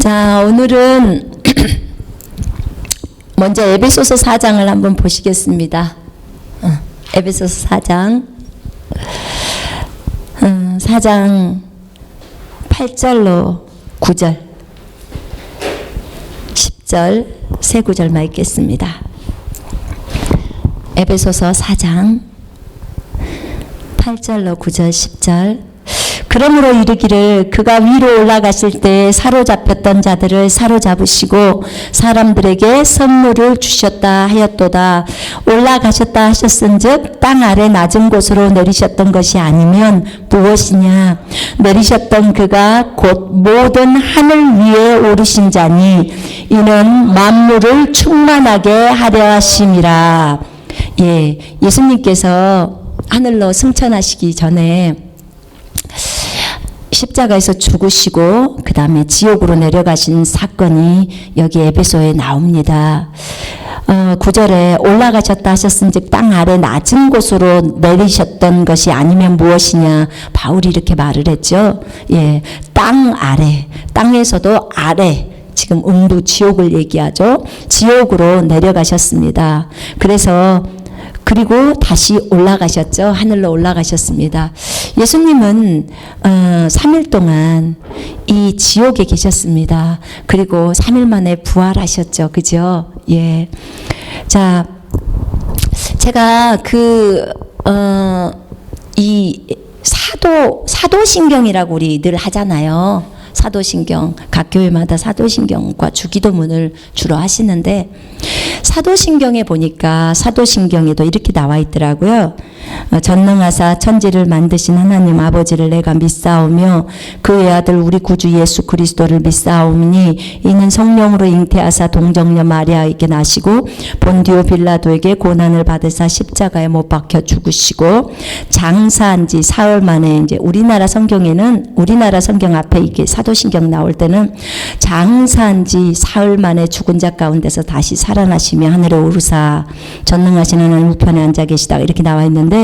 자, 오늘은 먼저 에베소서 4장을 한번 보시겠습니다. 에베소서 4장 4장 8절로 9절 10절 세 구절만 읽겠습니다. 에베소서 4장 8절로 9절 10절. 그러므로 이르기를 그가 위로 올라가실 때 사로잡혔던 자들을 사로잡으시고 사람들에게 선물을 주셨다 하였도다. 올라가셨다 하셨은즉 땅 아래 낮은 곳으로 내리셨던 것이 아니면 무엇이냐. 내리셨던 그가 곧 모든 하늘 위에 오르신 자니 이는 만물을 충만하게 하려 하심이라. 예수님께서 하늘로 승천하시기 전에 십자가에서 죽으시고 그 다음에 지옥으로 내려가신 사건이 여기 에베소에 나옵니다. 9절에 올라가셨다 하셨은즉 땅 아래 낮은 곳으로 내리셨던 것이 아니면 무엇이냐. 바울이 이렇게 말을 했죠. 땅 아래, 땅에서도 아래, 지금 음부 지옥을 얘기하죠. 지옥으로 내려가셨습니다. 그리고 다시 올라가셨죠. 하늘로 올라가셨습니다. 예수님은 3일 동안 이 지옥에 계셨습니다. 그리고 3일 만에 부활하셨죠. 그죠? 예. 자, 제가 이 사도신경이라고 우리 늘 하잖아요. 사도신경, 각 교회마다 사도신경과 주기도문을 주로 하시는데 사도신경에 보니까 사도신경에도 이렇게 나와 있더라고요. 전능하사 천지를 만드신 하나님 아버지를 내가 믿사오며 그의 아들 우리 구주 예수 그리스도를 믿사오니 이는 성령으로 잉태하사 동정녀 마리아에게 나시고 본디오 빌라도에게 고난을 받으사 십자가에 못 박혀 죽으시고 장사한 지 사흘 만에 이제 우리나라 성경 앞에 이게 사도신경 나올 때는 장사한 지 사흘 만에 죽은 자 가운데서 다시 살아나시며 하늘에 오르사 전능하신 하나님 우편에 앉아 계시다 이렇게 나와 있는데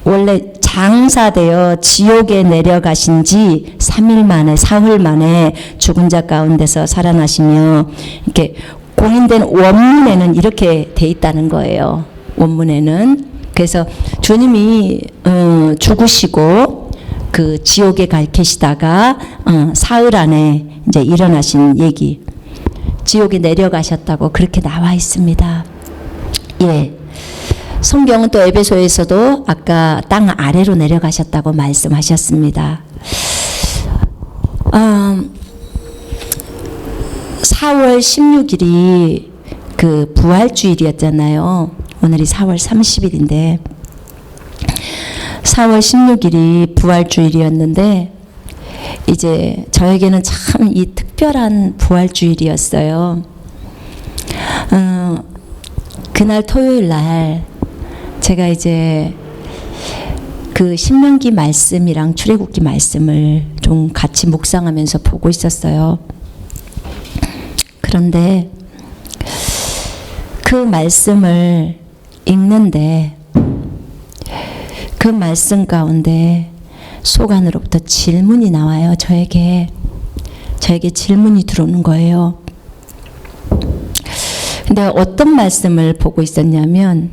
원래 장사되어 지옥에 내려가신 지 3일 만에 사흘 만에 죽은 자 가운데서 살아나시며 이렇게 공인된 원문에는 이렇게 돼 있다는 거예요. 원문에는. 그래서 주님이 죽으시고 그 지옥에 계시다가 사흘 안에 이제 일어나신 얘기, 지옥에 내려가셨다고 그렇게 나와 있습니다. 예. 성경은 또 에베소에서도 아까 땅 아래로 내려가셨다고 말씀하셨습니다. 4월 16일이 그 부활주일이었잖아요. 오늘이 4월 30일인데 4월 16일이 부활주일이었는데 이제 저에게는 참 이 특별한 부활주일이었어요. 그날 토요일 날 제가 이제 그 신명기 말씀이랑 출애굽기 말씀을 좀 같이 묵상하면서 보고 있었어요. 그런데 그 말씀을 읽는데 그 말씀 가운데 속 안으로부터 질문이 나와요. 저에게 질문이 들어오는 거예요. 근데 어떤 말씀을 보고 있었냐면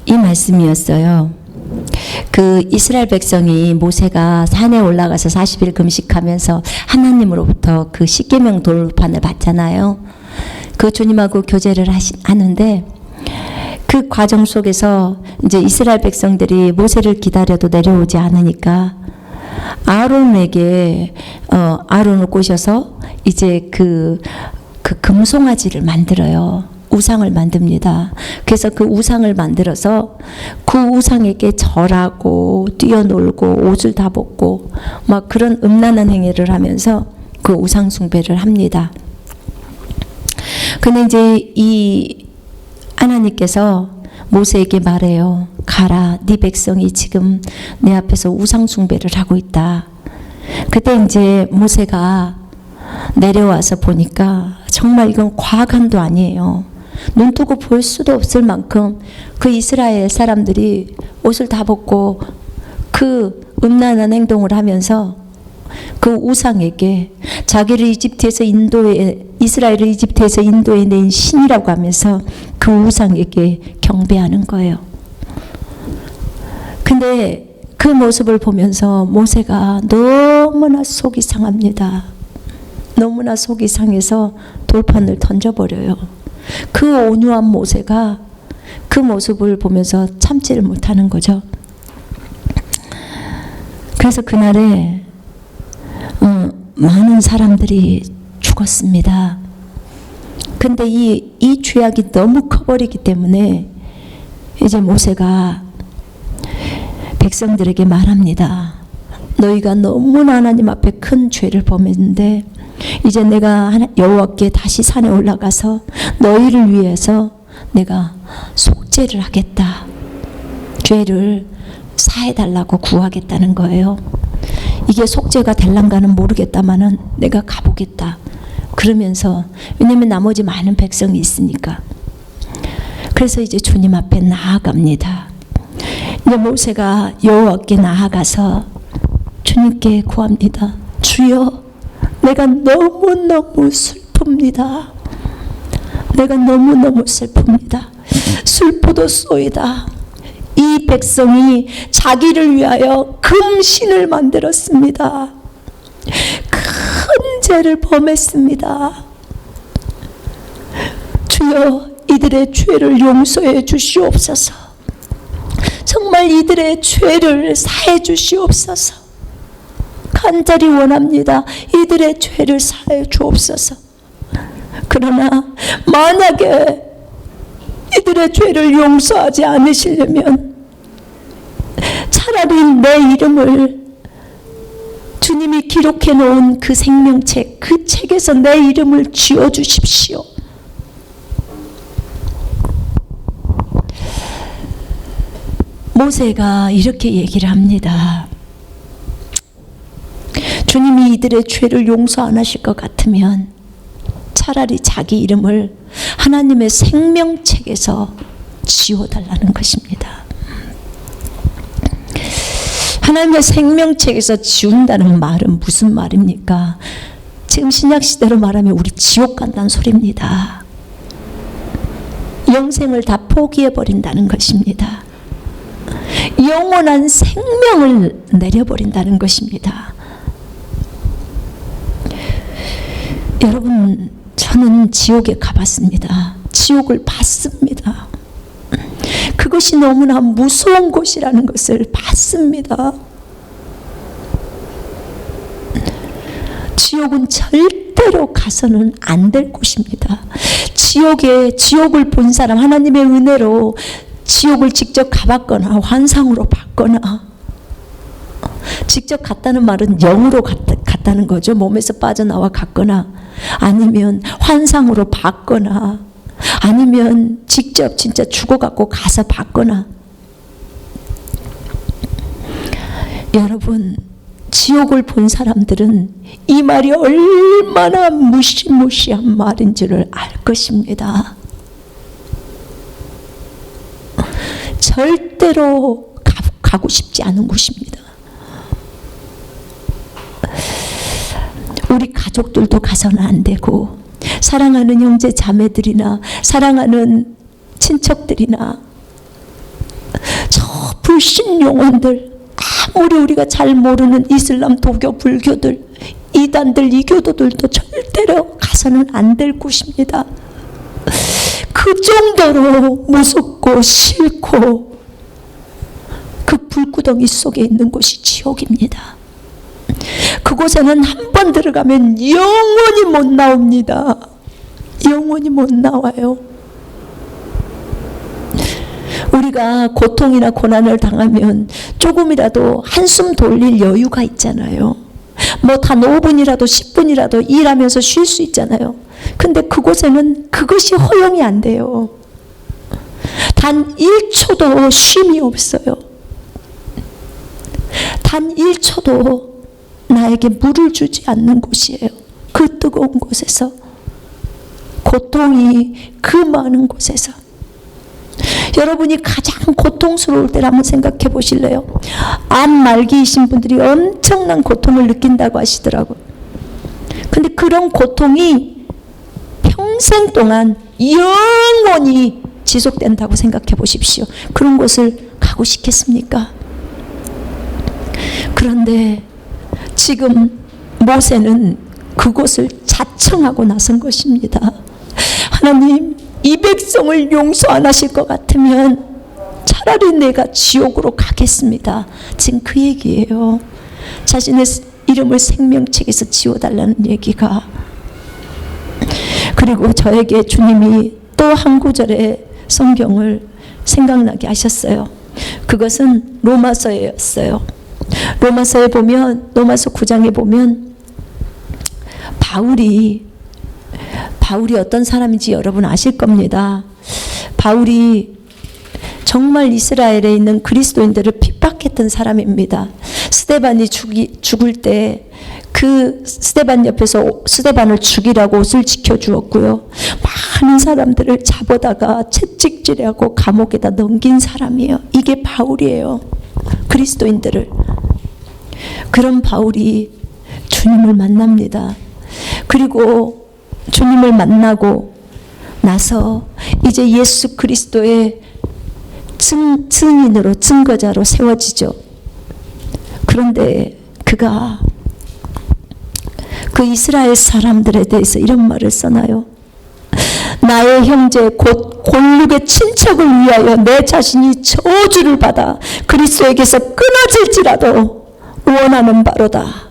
이 말씀이었어요. 그 이스라엘 백성이 모세가 산에 올라가서 40일 금식하면서 하나님으로부터 그 십계명 돌판을 받잖아요. 그 주님하고 교제를 하는데 그 과정 속에서 이제 이스라엘 백성들이 모세를 기다려도 내려오지 않으니까 아론을 꼬셔서 이제 그 금송아지를 만들어요. 우상을 만듭니다. 그래서 그 우상을 만들어서 그 우상에게 절하고 뛰어놀고 옷을 다 벗고 막 그런 음란한 행위를 하면서 그 우상 숭배를 합니다. 근데 이제 이 하나님께서 모세에게 말해요. 가라, 네 백성이 지금 내 앞에서 우상 숭배를 하고 있다. 그때 이제 모세가 내려와서 보니까 정말 이건 과학한도 아니에요. 눈 뜨고 볼 수도 없을 만큼 그 이스라엘 사람들이 옷을 다 벗고 그 음란한 행동을 하면서 그 우상에게 자기를 이스라엘을 이집트에서 인도해 낸 신이라고 하면서 그 우상에게 경배하는 거예요. 근데 그 모습을 보면서 모세가 너무나 속이 상합니다. 너무나 속이 상해서 돌판을 던져버려요. 그 온유한 모세가 그 모습을 보면서 참지를 못하는 거죠. 그래서 그날에 많은 사람들이 죽었습니다. 근데 이 죄악이 너무 커버리기 때문에 이제 모세가 백성들에게 말합니다. 너희가 너무나 하나님 앞에 큰 죄를 범했는데 이제 내가 여호와께 다시 산에 올라가서 너희를 위해서 내가 속죄를 하겠다. 죄를 사해달라고 구하겠다는 거예요. 이게 속죄가 될란가는 모르겠다마는 내가 가보겠다. 그러면서 왜냐면 나머지 많은 백성이 있으니까. 그래서 이제 주님 앞에 나아갑니다. 이제 모세가 여호와께 나아가서 주님께 구합니다. 주여, 내가 너무너무 슬픕니다. 내가 너무너무 슬픕니다. 슬프도소이다. 이 백성이 자기를 위하여 금신을 만들었습니다. 큰 죄를 범했습니다. 주여, 이들의 죄를 용서해 주시옵소서. 정말 이들의 죄를 사해 주시옵소서. 간절히 원합니다. 이들의 죄를 사해 주옵소서. 그러나 만약에 이들의 죄를 용서하지 않으시려면 차라리 내 이름을 주님이 기록해 놓은 그 생명책, 그 책에서 내 이름을 지워 주십시오. 모세가 이렇게 얘기를 합니다. 주님이 이들의 죄를 용서 안 하실 것 같으면 차라리 자기 이름을 하나님의 생명책에서 지워달라는 것입니다. 하나님의 생명책에서 지운다는 말은 무슨 말입니까? 지금 신약시대로 말하면 우리 지옥 간다는 소리입니다. 영생을 다 포기해버린다는 것입니다. 영원한 생명을 내려버린다는 것입니다. 여러분, 저는 지옥에 가봤습니다. 지옥을 봤습니다. 그것이 너무나 무서운 곳이라는 것을 봤습니다. 지옥은 절대로 가서는 안 될 곳입니다. 지옥을 본 사람, 하나님의 은혜로 지옥을 직접 가봤거나 환상으로 봤거나, 직접 갔다는 말은 영으로 갔다는 거죠. 몸에서 빠져나와 갔거나, 아니면 환상으로 봤거나, 아니면 직접 진짜 죽어갖고 가서 봤거나. 여러분, 지옥을 본 사람들은 이 말이 얼마나 무시무시한 말인지를 알 것입니다. 절대로 가고 싶지 않은 곳입니다. 우리 가족들도 가서는 안 되고, 사랑하는 형제 자매들이나 사랑하는 친척들이나 저 불신 영혼들, 아무리 우리가 잘 모르는 이슬람, 도교, 불교들, 이단들, 이교도들도 절대로 가서는 안 될 곳입니다. 그 정도로 무섭고 싫고 그 불구덩이 속에 있는 곳이 지옥입니다. 그곳에는 한 번 들어가면 영원히 못 나옵니다. 영원히 못 나와요. 우리가 고통이나 고난을 당하면 조금이라도 한숨 돌릴 여유가 있잖아요. 뭐 단 5분이라도 10분이라도 일하면서 쉴 수 있잖아요. 근데 그곳에는 그것이 허용이 안 돼요. 단 1초도 쉼이 없어요. 단 1초도 나에게 물을 주지 않는 곳이에요. 그 뜨거운 곳에서, 고통이 그 많은 곳에서. 여러분이 가장 고통스러울 때를 한번 생각해 보실래요? 암 말기이신 분들이 엄청난 고통을 느낀다고 하시더라고요. 근데 그런 고통이 평생 동안 영원히 지속된다고 생각해 보십시오. 그런 곳을 가고 싶겠습니까? 그런데 지금 모세는 그곳을 자청하고 나선 것입니다. 하나님, 이 백성을 용서 안 하실 것 같으면 차라리 내가 지옥으로 가겠습니다. 지금 그 얘기예요. 자신의 이름을 생명책에서 지워달라는 얘기가. 그리고 저에게 주님이 또 한 구절의 성경을 생각나게 하셨어요. 그것은 로마서였어요. 로마서에 보면, 로마서 9장에 보면 바울이 어떤 사람인지 여러분 아실 겁니다. 바울이 정말 이스라엘에 있는 그리스도인들을 핍박했던 사람입니다. 스데반이 죽을 때 그 스데반 옆에서 스데반을 죽이라고 옷을 지켜주었고요. 많은 사람들을 잡아다가 채찍질하고 감옥에다 넘긴 사람이에요. 이게 바울이에요. 그리스도인들을. 그런 바울이 주님을 만납니다. 그리고 주님을 만나고 나서 이제 예수 그리스도의 증인으로, 증거자로 세워지죠. 그런데 그가 그 이스라엘 사람들에 대해서 이런 말을 써놔요. 나의 형제 곧 골육의 친척을 위하여 내 자신이 저주를 받아 그리스도에게서 끊어질지라도 원하는 바로다.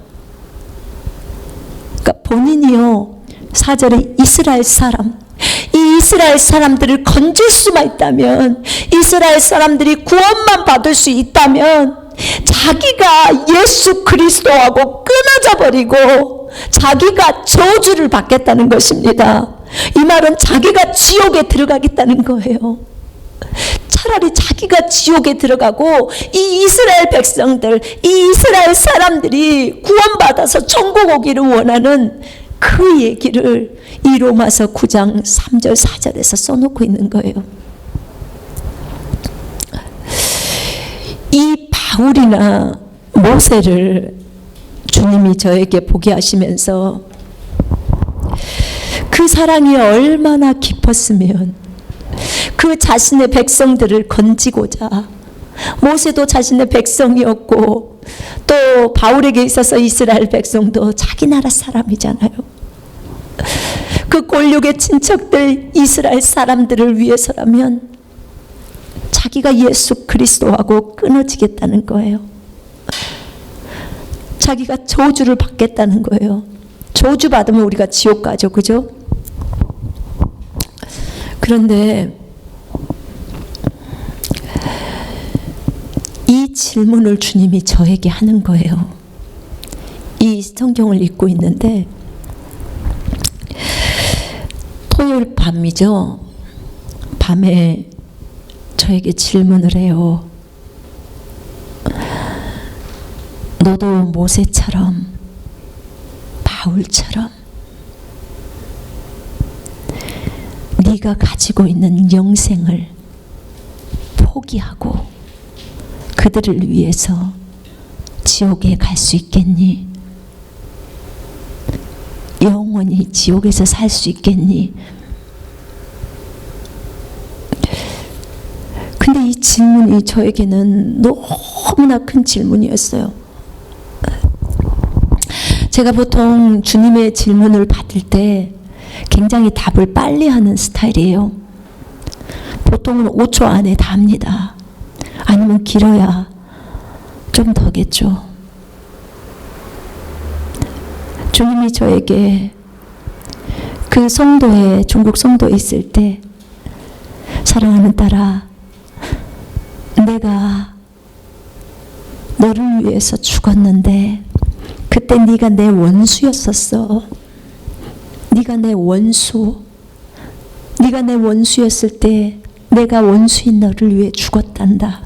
그러니까 본인이요, 4절에 이스라엘 사람, 이 이스라엘 사람들을 건질 수만 있다면, 이스라엘 사람들이 구원만 받을 수 있다면 자기가 예수 그리스도하고 끊어져 버리고 자기가 저주를 받겠다는 것입니다. 이 말은 자기가 지옥에 들어가겠다는 거예요. 차라리 자기가 지옥에 들어가고 이 이스라엘 백성들, 이 이스라엘 사람들이 구원받아서 천국 오기를 원하는 그 얘기를 이 로마서 9장 3절 4절에서 써놓고 있는 거예요. 이 바울이나 모세를 주님이 저에게 보게 하시면서 그 사랑이 얼마나 깊었으면 그 자신의 백성들을 건지고자, 모세도 자신의 백성이었고 또 바울에게 있어서 이스라엘 백성도 자기 나라 사람이잖아요. 그 골육의 친척들 이스라엘 사람들을 위해서라면 자기가 예수 그리스도하고 끊어지겠다는 거예요. 자기가 저주를 받겠다는 거예요. 저주 받으면 우리가 지옥 가죠, 그죠? 그런데 이 질문을 주님이 저에게 하는 거예요. 이 성경을 읽고 있는데 토요일 밤이죠. 밤에 저에게 질문을 해요. 너도 모세처럼, 바울처럼 네가 가지고 있는 영생을 포기하고 그들을 위해서 지옥에 갈 수 있겠니? 영원히 지옥에서 살 수 있겠니? 근데 이 질문이 저에게는 너무나 큰 질문이었어요. 제가 보통 주님의 질문을 받을 때 굉장히 답을 빨리 하는 스타일이에요. 보통은 5초 안에 다 합니다. 아니면 길어야 좀 더겠죠. 주님이 저에게 그 성도에, 중국 성도에 있을 때, 사랑하는 딸아, 내가 너를 위해서 죽었는데 그때 네가 내 원수였었어. 네가 내 원수. 네가 내 원수였을 때 내가 원수인 너를 위해 죽었단다.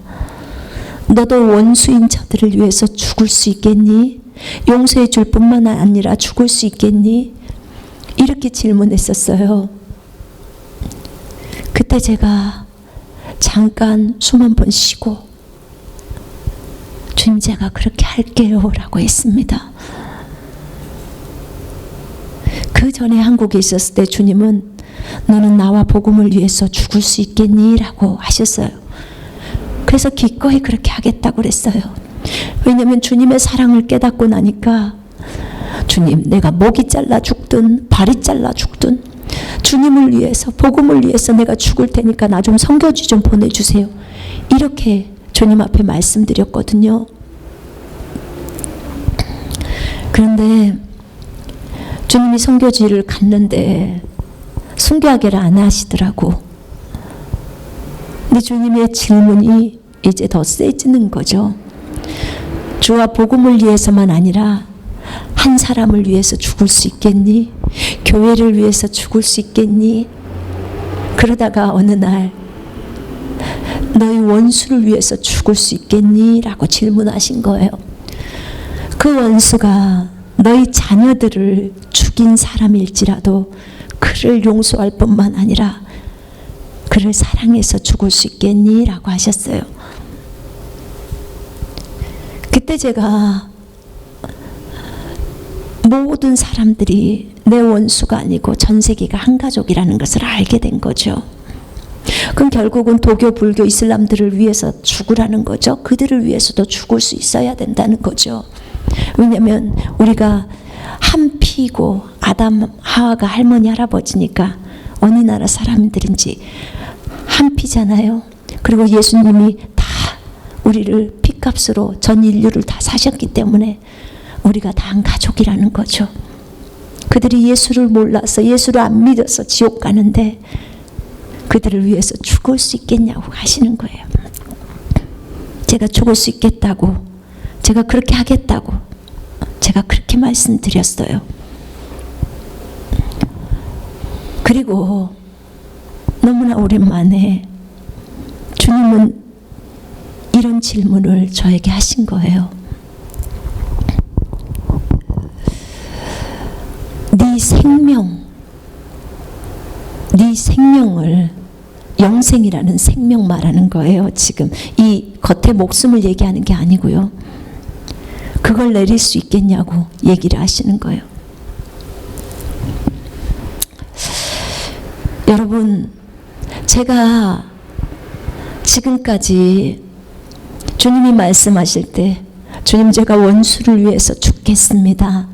너도 원수인 저들을 위해서 죽을 수 있겠니? 용서해 줄 뿐만 아니라 죽을 수 있겠니? 이렇게 질문했었어요. 그때 제가 잠깐 숨 한 번 쉬고 주님 제가 그렇게 할게요 라고 했습니다. 그 전에 한국에 있었을 때 주님은 너는 나와 복음을 위해서 죽을 수 있겠니? 라고 하셨어요. 그래서 기꺼이 그렇게 하겠다고 그랬어요. 왜냐하면 주님의 사랑을 깨닫고 나니까 주님 내가 목이 잘라 죽든 발이 잘라 죽든 주님을 위해서 복음을 위해서 내가 죽을 테니까 나 좀 선교지 좀 보내주세요. 이렇게 주님 앞에 말씀드렸거든요. 그런데 주님이 선교지를 갔는데 순교하기를 안 하시더라고. 근데 주님의 질문이 이제 더 세지는 거죠. 주와 복음을 위해서만 아니라 한 사람을 위해서 죽을 수 있겠니? 교회를 위해서 죽을 수 있겠니? 그러다가 어느 날 너희 원수를 위해서 죽을 수 있겠니? 라고 질문하신 거예요. 그 원수가 너희 자녀들을 죽인 사람일지라도 그를 용서할 뿐만 아니라 그를 사랑해서 죽을 수 있겠니? 라고 하셨어요. 그때 제가 모든 사람들이 내 원수가 아니고 전 세계가 한 가족이라는 것을 알게 된 거죠. 그럼 결국은 도교, 불교, 이슬람들을 위해서 죽으라는 거죠. 그들을 위해서도 죽을 수 있어야 된다는 거죠. 왜냐하면 우리가 한 피고 아담, 하와가 할머니, 할아버지니까 어느 나라 사람들인지 한 피잖아요. 그리고 예수님이 다 우리를 피값으로 전 인류를 다 사셨기 때문에 우리가 다 한 가족이라는 거죠. 그들이 예수를 몰라서 예수를 안 믿어서 지옥 가는데 그들을 위해서 죽을 수 있겠냐고 하시는 거예요. 제가 죽을 수 있겠다고, 제가 그렇게 하겠다고 제가 그렇게 말씀드렸어요. 그리고 너무나 오랜만에 주님은 이런 질문을 저에게 하신 거예요. 네 생명을, 영생이라는 생명 말하는 거예요. 지금 이 겉에 목숨을 얘기하는 게 아니고요. 그걸 내릴 수 있겠냐고 얘기를 하시는 거예요. 여러분, 제가 지금까지 주님이 말씀하실 때 주님 제가 원수를 위해서 죽겠습니다.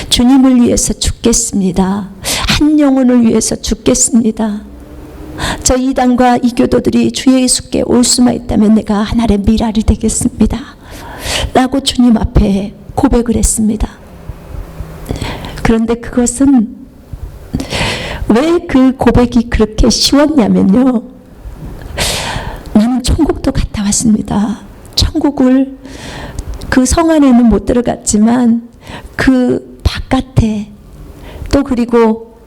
주님을 위해서 죽겠습니다. 한 영혼을 위해서 죽겠습니다. 저 이단과 이교도들이 주 예수께 올 수만 있다면 내가 하나의 미랄이 되겠습니다. 라고 주님 앞에 고백을 했습니다. 그런데 그것은 왜 그 고백이 그렇게 쉬웠냐면요. 나는 천국도 갔다 왔습니다. 천국을 그 성 안에는 못 들어갔지만 그 바깥에 또 그리고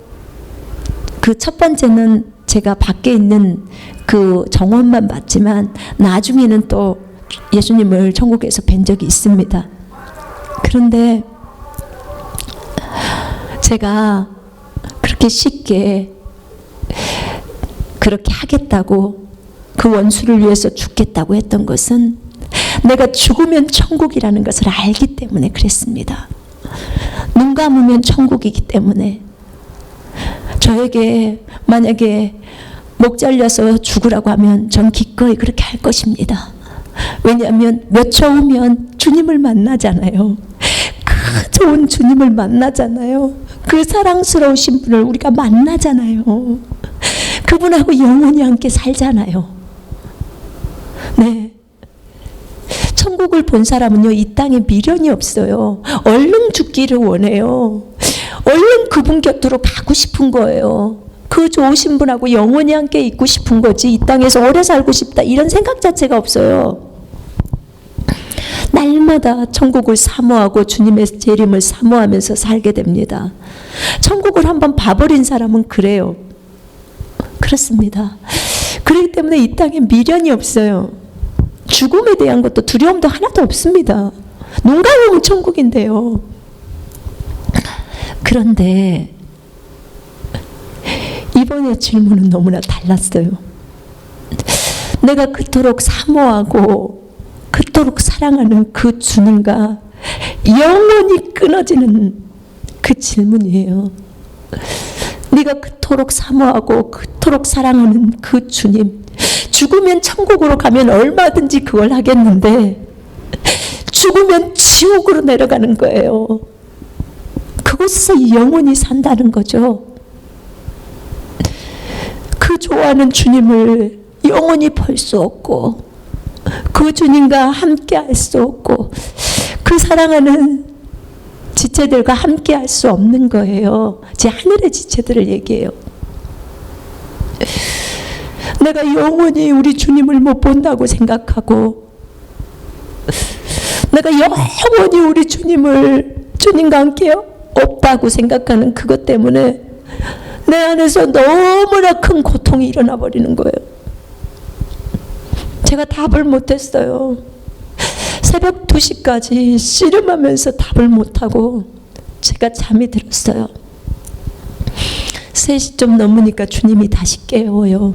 그 첫 번째는 제가 밖에 있는 그 정원만 봤지만 나중에는 또 예수님을 천국에서 뵌 적이 있습니다. 그런데 제가 그렇게 쉽게 그렇게 하겠다고 그 원수를 위해서 죽겠다고 했던 것은 내가 죽으면 천국이라는 것을 알기 때문에 그랬습니다. 눈 감으면 천국이기 때문에 저에게 만약에 목 잘려서 죽으라고 하면 전 기꺼이 그렇게 할 것입니다. 왜냐하면 몇 초 후면 주님을 만나잖아요. 그 좋은 주님을 만나잖아요. 그 사랑스러우신 분을 우리가 만나잖아요. 그분하고 영원히 함께 살잖아요. 네. 천국을 본 사람은요, 이 땅에 미련이 없어요. 얼른 죽기를 원해요. 얼른 그분 곁으로 가고 싶은 거예요. 그 좋으신 분하고 영원히 함께 있고 싶은 거지, 이 땅에서 오래 살고 싶다 이런 생각 자체가 없어요. 날마다 천국을 사모하고 주님의 재림을 사모하면서 살게 됩니다. 천국을 한번 봐버린 사람은 그래요. 그렇습니다. 그렇기 때문에 이 땅에 미련이 없어요. 죽음에 대한 것도 두려움도 하나도 없습니다. 눈 감으면 천국인데요. 그런데 이번에 질문은 너무나 달랐어요. 내가 그토록 사모하고 그토록 사랑하는 그 주님과 영원히 끊어지는 그 질문이에요. 네가 그토록 사모하고 그토록 사랑하는 그 주님, 죽으면 천국으로 가면 얼마든지 그걸 하겠는데 죽으면 지옥으로 내려가는 거예요. 그곳에서 영원히 산다는 거죠. 그 좋아하는 주님을 영원히 볼 수 없고 그 주님과 함께 할 수 없고 그 사랑하는 지체들과 함께 할 수 없는 거예요. 제 하늘의 지체들을 얘기해요. 내가 영원히 우리 주님을 못 본다고 생각하고 내가 영원히 우리 주님과 함께 없다고 생각하는 그것 때문에 내 안에서 너무나 큰 고통이 일어나 버리는 거예요. 제가 답을 못했어요. 새벽 2시까지 씨름하면서 답을 못하고 제가 잠이 들었어요. 3시 좀 넘으니까 주님이 다시 깨워요.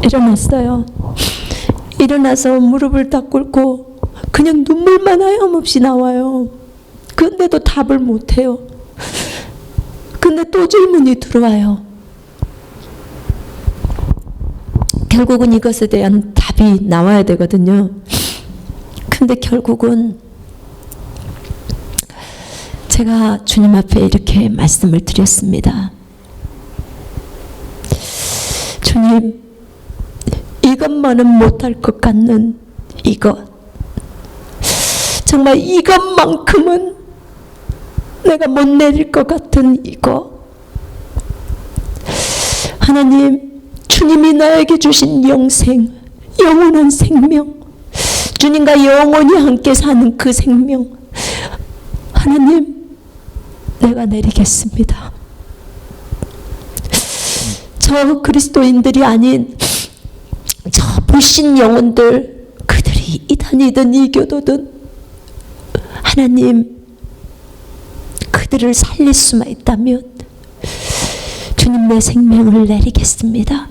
일어났어요. 일어나서 무릎을 딱 꿇고 그냥 눈물만 하염없이 나와요. 근데도 답을 못해요. 근데 또 질문이 들어와요. 결국은 이것에 대한 답이 나와야 되거든요. 근데 결국은 제가 주님 앞에 이렇게 말씀을 드렸습니다. 주님, 이것만은 못할 것 같는 이것, 정말 이것만큼은 내가 못 내릴 것 같은 이거, 하나님, 주님이 나에게 주신 영생, 영원한 생명, 주님과 영원히 함께 사는 그 생명, 하나님, 내가 내리겠습니다. 저 그리스도인들이 아닌 저 불신 영혼들, 그들이 이단이든 이교도든 하나님, 그들을 살릴 수만 있다면 주님, 내 생명을 내리겠습니다.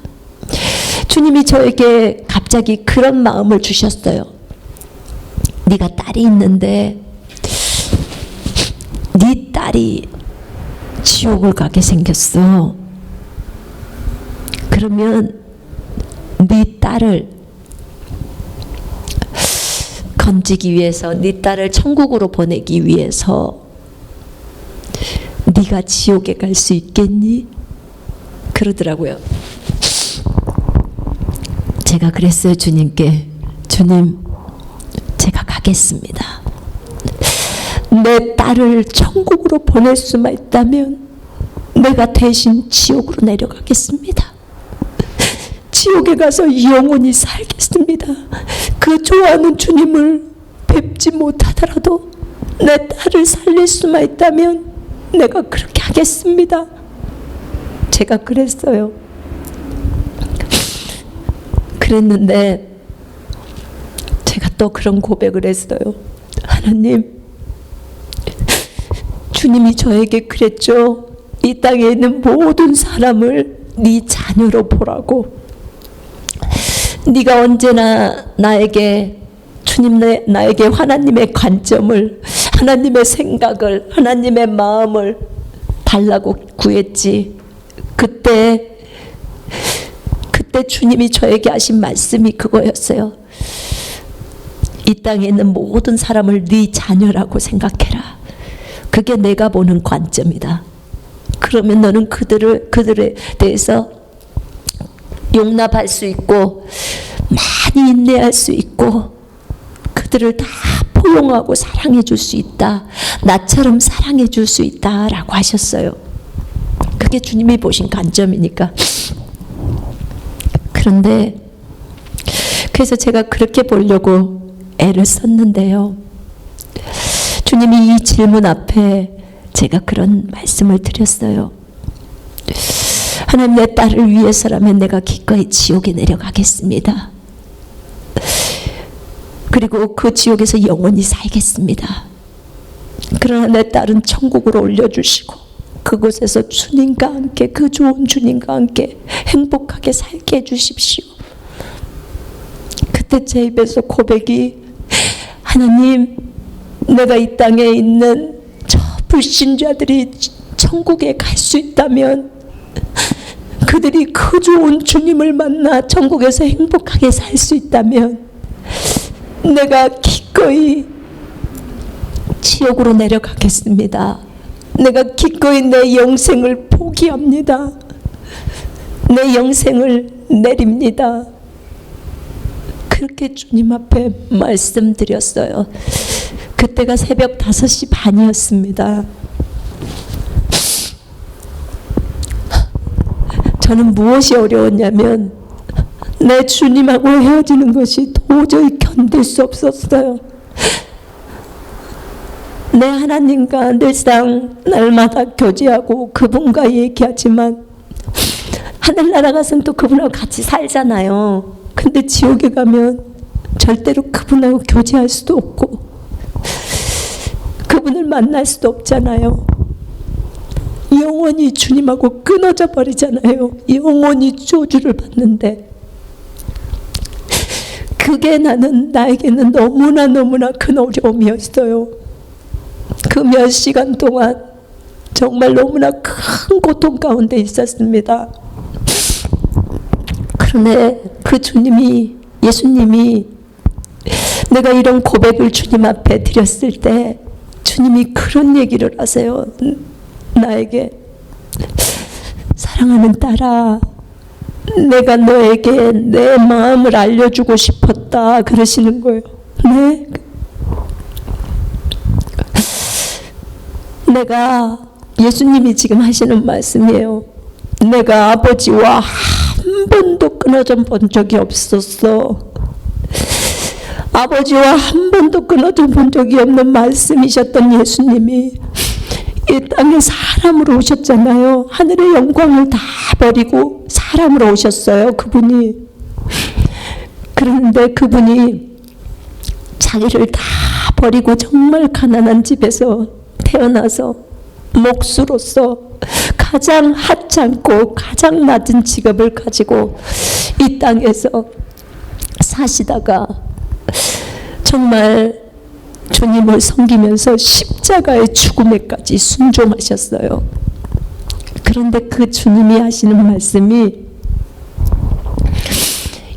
주님이 저에게 갑자기 그런 마음을 주셨어요. 네가 딸이 있는데 네 딸이 지옥을 가게 생겼어. 그러면 네 딸을 건지기 위해서, 네 딸을 천국으로 보내기 위해서 네가 지옥에 갈 수 있겠니? 그러더라고요. 제가 그랬어요, 주님께. 주님, 제가 가겠습니다. 내 딸을 천국으로 보낼 수만 있다면 내가 대신 지옥으로 내려가겠습니다. 지옥에 가서 영원히 살겠습니다. 그 좋아하는 주님을 뵙지 못하더라도 내 딸을 살릴 수만 있다면 내가 그렇게 하겠습니다. 제가 그랬어요. 그랬는데 제가 또 그런 고백을 했어요. 하나님, 주님이 저에게 그랬죠. 이 땅에 있는 모든 사람을 네 자녀로 보라고. 네가 언제나 나에게, 주님, 나에게 하나님의 관점을, 하나님의 생각을, 하나님의 마음을 달라고 구했지. 그때 주님이 저에게 하신 말씀이 그거였어요. 이 땅에 있는 모든 사람을 네 자녀라고 생각해라. 그게 내가 보는 관점이다. 그러면 너는 그들에 대해서 용납할 수 있고 많이 인내할 수 있고 그들을 다 포용하고 사랑해 줄 수 있다. 나처럼 사랑해 줄 수 있다라고 하셨어요. 그게 주님이 보신 관점이니까. 그런데 그래서 제가 그렇게 보려고 애를 썼는데요. 주님이 이 질문 앞에 제가 그런 말씀을 드렸어요. 하나님, 내 딸을 위해서라면 내가 기꺼이 지옥에 내려가겠습니다. 그리고 그 지옥에서 영원히 살겠습니다. 그러나 내 딸은 천국으로 올려주시고 그곳에서 주님과 함께, 그 좋은 주님과 함께 행복하게 살게 해주십시오. 그때 제 입에서 고백이, 하나님, 내가 이 땅에 있는 저 불신자들이 천국에 갈 수 있다면, 그들이 그 좋은 주님을 만나 천국에서 행복하게 살 수 있다면, 내가 기꺼이 지옥으로 내려가겠습니다. 내가 기꺼이 내 영생을 포기합니다. 내 영생을 내립니다. 그렇게 주님 앞에 말씀드렸어요. 그때가 새벽 5시 반이었습니다. 저는 무엇이 어려웠냐면 내 주님하고 헤어지는 것이 도저히 견딜 수 없었어요. 내 하나님과 늘상 날마다 교제하고 그분과 얘기하지만 하늘나라 가서는 또 그분하고 같이 살잖아요. 근데 지옥에 가면 절대로 그분하고 교제할 수도 없고 그분을 만날 수도 없잖아요. 영원히 주님하고 끊어져 버리잖아요. 영원히 저주를 받는데, 그게 나에게는 너무나 큰 어려움이었어요. 그 몇 시간 동안 정말 너무나 큰 고통 가운데 있었습니다. 그런데 그 예수님이 내가 이런 고백을 주님 앞에 드렸을 때 주님이 그런 얘기를 하세요. 나에게, 사랑하는 딸아, 내가 너에게 내 마음을 알려주고 싶었다 그러시는 거예요. 네? 예수님이 지금 하시는 말씀이에요. 내가 아버지와 한 번도 끊어져 본 적이 없었어. 아버지와 한 번도 끊어져 본 적이 없는 말씀이셨던 예수님이 이 땅에 사람으로 오셨잖아요. 하늘의 영광을 다 버리고 사람으로 오셨어요, 그분이. 그런데 그분이 자기를 다 버리고 정말 가난한 집에서 태어나서 목수로서 가장 하찮고 가장 낮은 직업을 가지고 이 땅에서 사시다가 정말 주님을 섬기면서 십자가의 죽음에까지 순종하셨어요. 그런데 그 주님이 하시는 말씀이,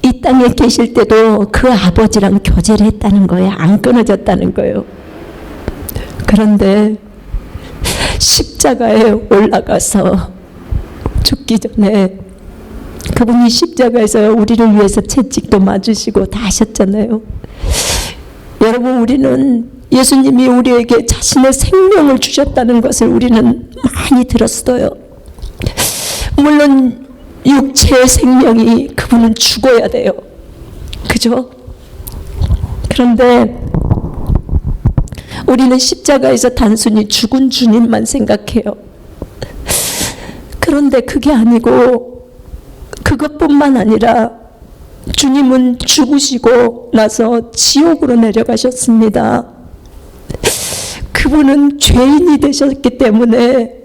이 땅에 계실 때도 그 아버지랑 교제를 했다는 거예요. 안 끊어졌다는 거예요. 그런데 십자가에 올라가서 죽기 전에 그분이 십자가에서 우리를 위해서 채찍도 맞으시고 다 하셨잖아요. 여러분, 우리는 예수님이 우리에게 자신의 생명을 주셨다는 것을 우리는 많이 들었어요. 물론 육체의 생명이, 그분은 죽어야 돼요. 그죠? 그런데 우리는 십자가에서 단순히 죽은 주님만 생각해요. 그런데 그게 아니고, 그것뿐만 아니라 주님은 죽으시고 나서 지옥으로 내려가셨습니다. 그분은 죄인이 되셨기 때문에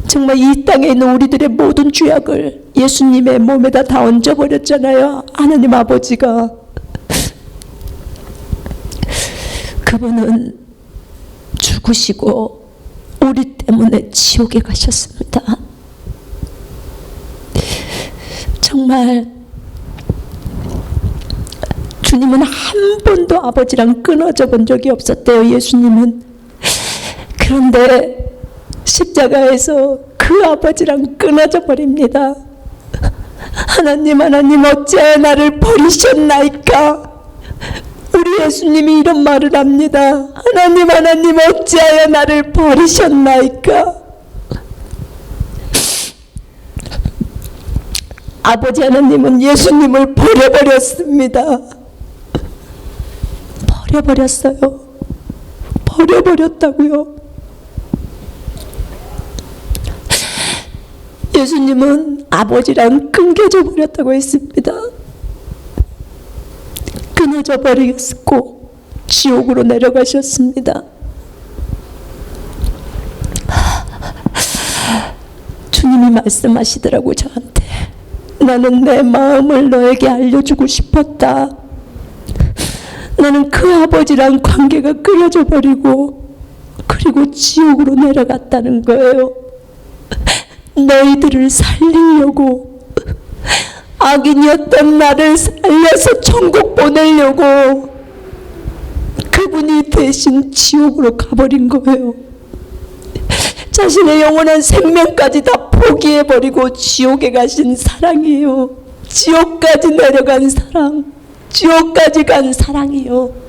정말 이 땅에 있는 우리들의 모든 죄악을 예수님의 몸에다 다 얹어버렸잖아요. 하나님 아버지가. 그분은 죽으시고 우리 때문에 지옥에 가셨습니다. 정말 주님은 한 번도 아버지랑 끊어져 본 적이 없었대요, 예수님은. 그런데 십자가에서 그 아버지랑 끊어져 버립니다. 하나님 어찌하여 나를 버리셨나이까? 우리 예수님이 이런 말을 합니다. 하나님 어찌하여 나를 버리셨나이까? 아버지 하나님은 예수님을 버려버렸습니다. 버려버렸어요. 버려버렸다고요. 예수님은 아버지랑 끊겨져 버렸다고 했습니다. 끊어져 버리셨고 지옥으로 내려가셨습니다. 주님이 말씀하시더라고, 저한테. 나는 내 마음을 너에게 알려주고 싶었다. 나는 그 아버지랑 관계가 끊어져 버리고 그리고 지옥으로 내려갔다는 거예요. 너희들을 살리려고, 악인이었던 나를 살려서 천국 보내려고 그분이 대신 지옥으로 가버린 거예요. 자신의 영원한 생명까지 다 포기해버리고 지옥에 가신 사랑이에요. 지옥까지 내려간 사랑, 지옥까지 간 사랑이요.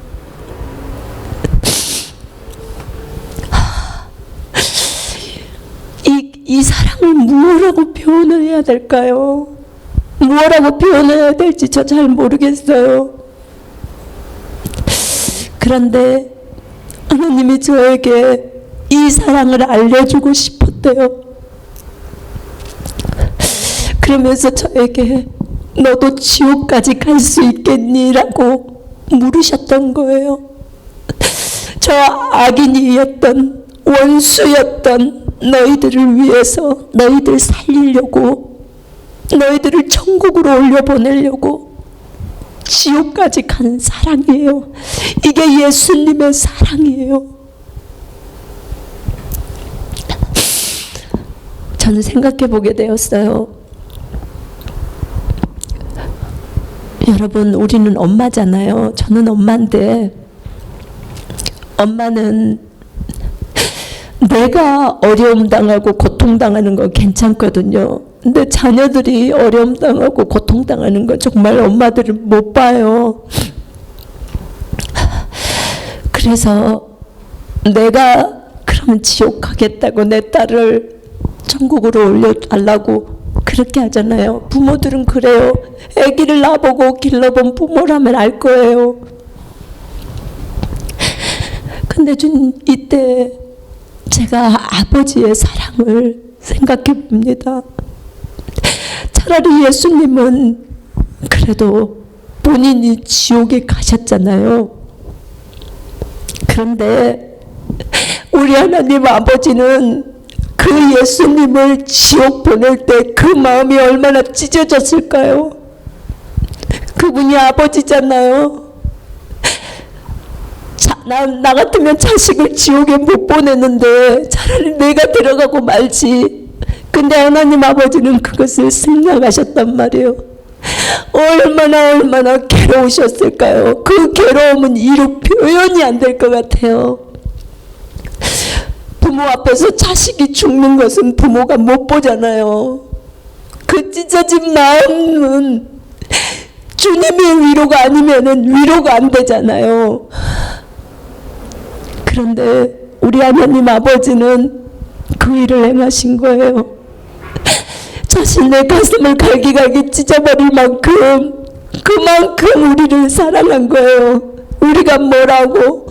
이 사랑을 무엇라고 표현을 해야 될까요? 무엇라고 표현해야 될지 저 잘 모르겠어요. 그런데 하나님이 저에게 이 사랑을 알려주고 싶었대요. 그러면서 저에게 너도 지옥까지 갈 수 있겠니? 라고 물으셨던 거예요. 저 악인이었던, 원수였던 너희들을 위해서, 너희들 살리려고, 너희들을 천국으로 올려보내려고 지옥까지 간 사랑이에요. 이게 예수님의 사랑이에요. 저는 생각해 보게 되었어요. 여러분, 우리는 엄마잖아요. 저는 엄마인데, 엄마는 내가 어려움 당하고 고통 당하는 거 괜찮거든요. 근데 자녀들이 어려움 당하고 고통 당하는 거 정말 엄마들은 못 봐요. 그래서 내가 그러면 지옥 가겠다고 내 딸을 천국으로 올려달라고 그렇게 하잖아요. 부모들은 그래요. 아기를 나보고 길러본 부모라면 알 거예요. 근데 이때 제가 아버지의 사랑을 생각해 봅니다. 차라리 예수님은 그래도 본인이 지옥에 가셨잖아요. 그런데 우리 하나님 아버지는 그 예수님을 지옥 보낼 때 그 마음이 얼마나 찢어졌을까요? 그분이 아버지잖아요. 나 같으면 자식을 지옥에 못 보내는데 차라리 내가 들어가고 말지. 근데 하나님 아버지는 그것을 승낙하셨단 말이에요. 얼마나 괴로우셨을까요? 그 괴로움은 이루 표현이 안 될 것 같아요. 부모 앞에서 자식이 죽는 것은 부모가 못 보잖아요. 그 찢어진 마음은 주님의 위로가 아니면은 위로가 안 되잖아요. 그런데 우리 하나님 아버지는 그 일을 행하신 거예요. 자신의 가슴을 갈기갈기 찢어버릴 만큼 그만큼 우리를 사랑한 거예요. 우리가 뭐라고,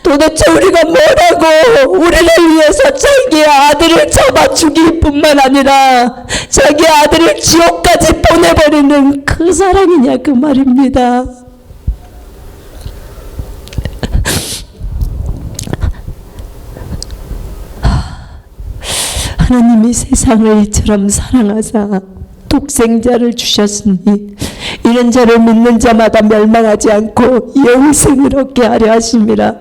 도대체 우리가 뭐라고 우리를 위해서 자기 아들을 잡아 죽일 뿐만 아니라 자기 아들을 지옥까지 보내버리는 그 사랑이냐 그 말입니다. 하나님이 세상을 이처럼 사랑하사 독생자를 주셨으니 이런 자를 믿는 자마다 멸망하지 않고 영생을 얻게 하려 하심이라.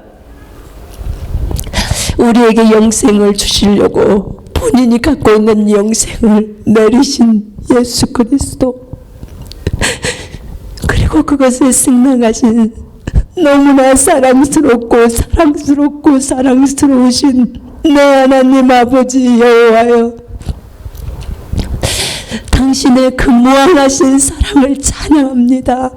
우리에게 영생을 주시려고 본인이 갖고 있는 영생을 내리신 예수 그리스도, 그리고 그것을 승낙하신 너무나 사랑스러우신 내 하나님 아버지 여호와여, 당신의 그 무한하신 사랑을 찬양합니다.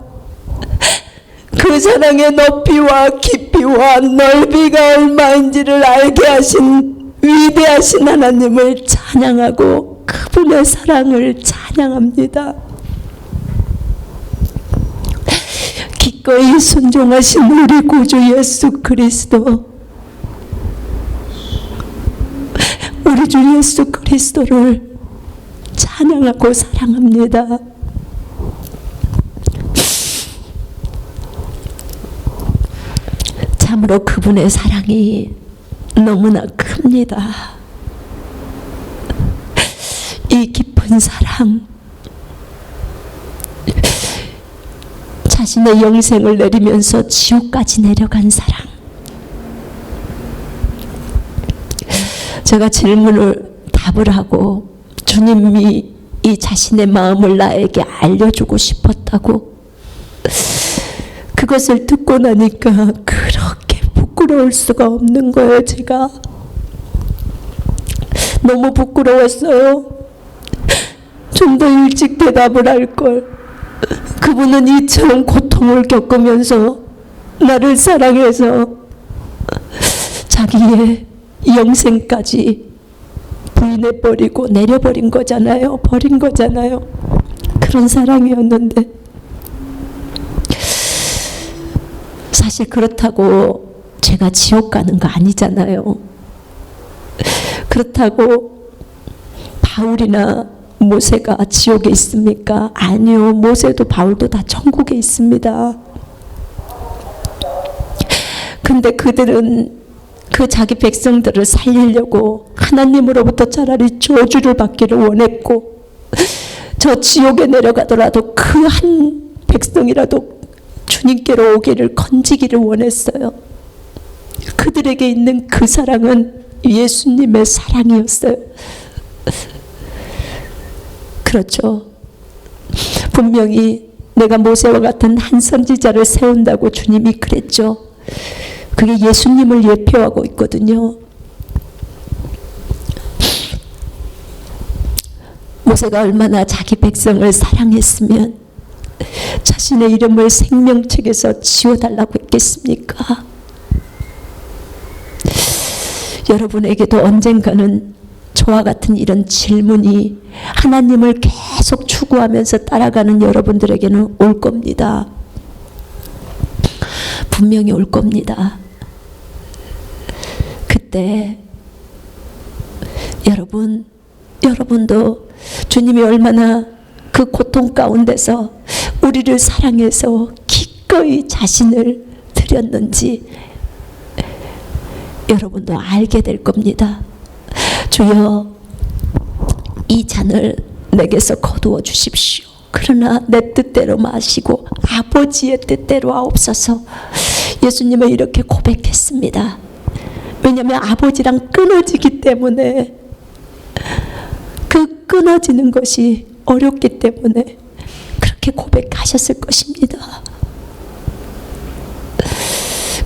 그 사랑의 높이와 깊이와 넓이가 얼마인지를 알게 하신 위대하신 하나님을 찬양하고 그분의 사랑을 찬양합니다. 기꺼이 순종하신 우리 구주 예수 그리스도, 우리 주 예수 그리스도를 찬양하고 사랑합니다. 참으로 그분의 사랑이 너무나 큽니다. 이 깊은 사랑, 자신의 영생을 내리면서 지옥까지 내려간 사랑. 제가 질문을 답을 하고 주님이 이 자신의 마음을 나에게 알려주고 싶었다고, 그것을 듣고 나니까 그렇게 부끄러울 수가 없는 거예요. 제가 너무 부끄러웠어요. 좀 더 일찍 대답을 할 걸. 그분은 이처럼 고통을 겪으면서 나를 사랑해서 자기의 영생까지 부인해버리고 내려버린 거잖아요. 버린 거잖아요. 그런 사랑이었는데, 사실 그렇다고 제가 지옥 가는 거 아니잖아요. 그렇다고 바울이나 모세가 지옥에 있습니까? 아니요. 모세도 바울도 다 천국에 있습니다. 근데 그들은 그 자기 백성들을 살리려고 하나님으로부터 차라리 저주를 받기를 원했고, 저 지옥에 내려가더라도 그 한 백성이라도 주님께로 오기를, 건지기를 원했어요. 그들에게 있는 그 사랑은 예수님의 사랑이었어요. 그렇죠. 분명히 내가 모세와 같은 한 선지자를 세운다고 주님이 그랬죠. 그게 예수님을 예표하고 있거든요. 모세가 얼마나 자기 백성을 사랑했으면 자신의 이름을 생명책에서 지워달라고 했겠습니까? 여러분에게도 언젠가는 저와 같은 이런 질문이 하나님을 계속 추구하면서 따라가는 여러분들에게는 올 겁니다. 분명히 올 겁니다. 그때 여러분도 주님이 얼마나 그 고통 가운데서 우리를 사랑해서 기꺼이 자신을 드렸는지 여러분도 알게 될 겁니다. 주여, 이 잔을 내게서 거두어 주십시오. 그러나 내 뜻대로 마시고 아버지의 뜻대로 하옵소서. 예수님은 이렇게 고백했습니다. 왜냐하면 아버지랑 끊어지기 때문에, 그 끊어지는 것이 어렵기 때문에 그렇게 고백하셨을 것입니다.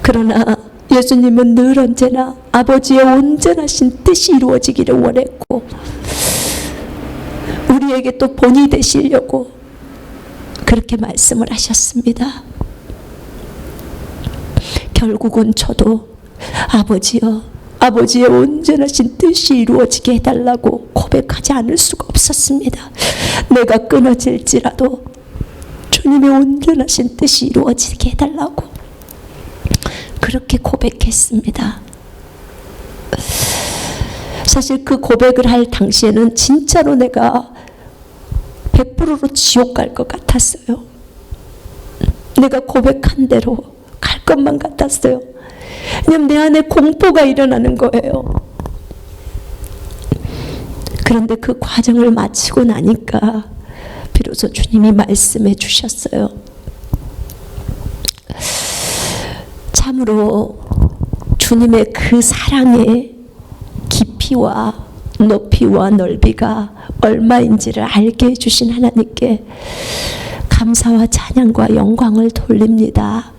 그러나 예수님은 늘 언제나 아버지의 온전하신 뜻이 이루어지기를 원했고, 우리에게 또 본이 되시려고 그렇게 말씀을 하셨습니다. 결국은 저도 아버지여, 아버지의 온전하신 뜻이 이루어지게 해달라고 고백하지 않을 수가 없었습니다. 내가 끊어질지라도 주님의 온전하신 뜻이 이루어지게 해달라고 그렇게 고백했습니다. 사실 그 고백을 할 당시에는 진짜로 내가 100%로 지옥 갈 것 같았어요. 내가 고백한 대로 갈 것만 같았어요. 왜냐면 내 안에 공포가 일어나는 거예요. 그런데 그 과정을 마치고 나니까 비로소 주님이 말씀해 주셨어요. 참으로 주님의 그 사랑의 깊이와 높이와 넓이가 얼마인지를 알게 해주신 하나님께 감사와 찬양과 영광을 돌립니다.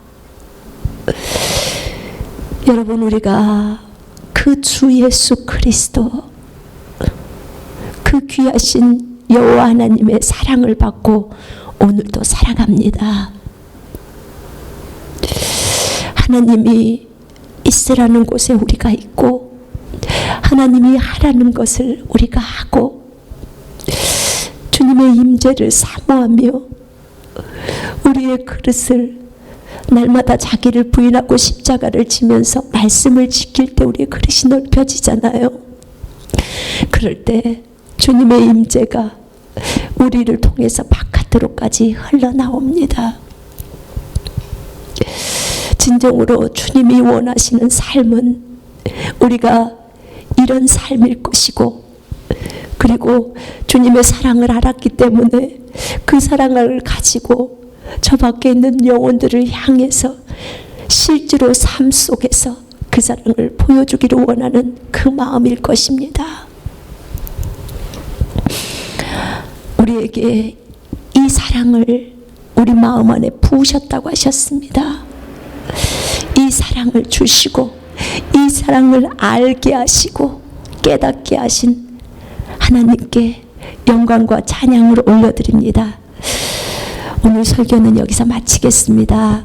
여러분, 우리가 그 주 예수 그리스도, 그 귀하신 여호와 하나님의 사랑을 받고 오늘도 살아갑니다. 하나님이 있으라는 곳에 우리가 있고, 하나님이 하라는 것을 우리가 하고, 주님의 임재를 사모하며 우리의 그릇을 날마다 자기를 부인하고 십자가를 지면서 말씀을 지킬 때 우리의 그릇이 넓혀지잖아요. 그럴 때 주님의 임재가 우리를 통해서 바깥으로까지 흘러나옵니다. 진정으로 주님이 원하시는 삶은 우리가 이런 삶일 것이고, 그리고 주님의 사랑을 알았기 때문에 그 사랑을 가지고 저 밖에 있는 영혼들을 향해서 실제로 삶 속에서 그 사랑을 보여주기를 원하는 그 마음일 것입니다. 우리에게 이 사랑을 우리 마음 안에 부으셨다고 하셨습니다. 이 사랑을 주시고 이 사랑을 알게 하시고 깨닫게 하신 하나님께 영광과 찬양을 올려드립니다. 오늘 설교는 여기서 마치겠습니다.